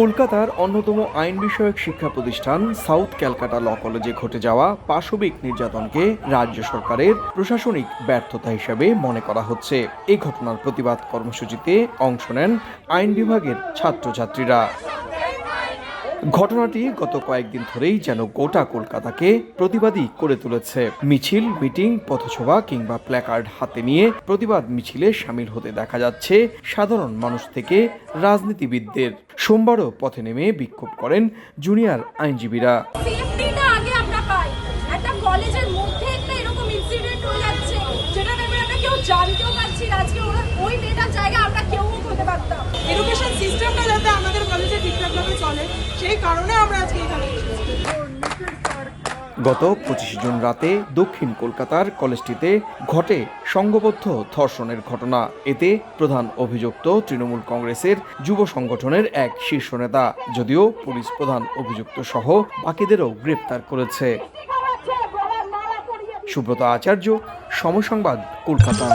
কলকাতার অন্যতম আইন বিষয়ক শিক্ষা প্রতিষ্ঠান সাউথ ক্যালকাটা ল কলেজে ঘটে যাওয়া পাশবিক নির্যাতনকে রাজ্য সরকারের প্রশাসনিক ব্যর্থতা হিসেবে মনে করা হচ্ছে। এই ঘটনার প্রতিবাদ কর্মসূচিতে অংশ নেন আইন বিভাগের ছাত্রছাত্রীরা। ঘটনাটি গত কয়েকদিন ধরেই যেন গোটা কলকাতাকে প্রতিবাদী করে তুলেছে। মিছিল, মিটিং, পথসভা কিংবা প্ল্যাকার্ড হাতে নিয়ে প্রতিবাদ মিছিলে সামিল হতে দেখা যাচ্ছে সাধারণ মানুষ থেকে রাজনীতিবিদদের। সোমবারও পথে নেমে বিক্ষোভ করেন জুনিয়র আইনজীবীরা। এডুকেশন সিস্টেমটা যাতে আমাদের কলেজে ঠিকঠাকভাবে চলে সেই কারণে আমরা আজকে এখানে এসেছি। গত 25 জুন রাতে দক্ষিণ কলকাতার কলেজটিতে ঘটে সংঘবদ্ধ ধর্ষণের ঘটনা। এতে প্রধান অভিযুক্ত তৃণমূল কংগ্রেসের যুব সংগঠনের এক শীর্ষ নেতা, যদিও পুলিশ প্রধান অভিযুক্ত সহ বাকিদেরও গ্রেপ্তার করেছে। সুব্রত আচার্য, সময় সংবাদ, কলকাতা।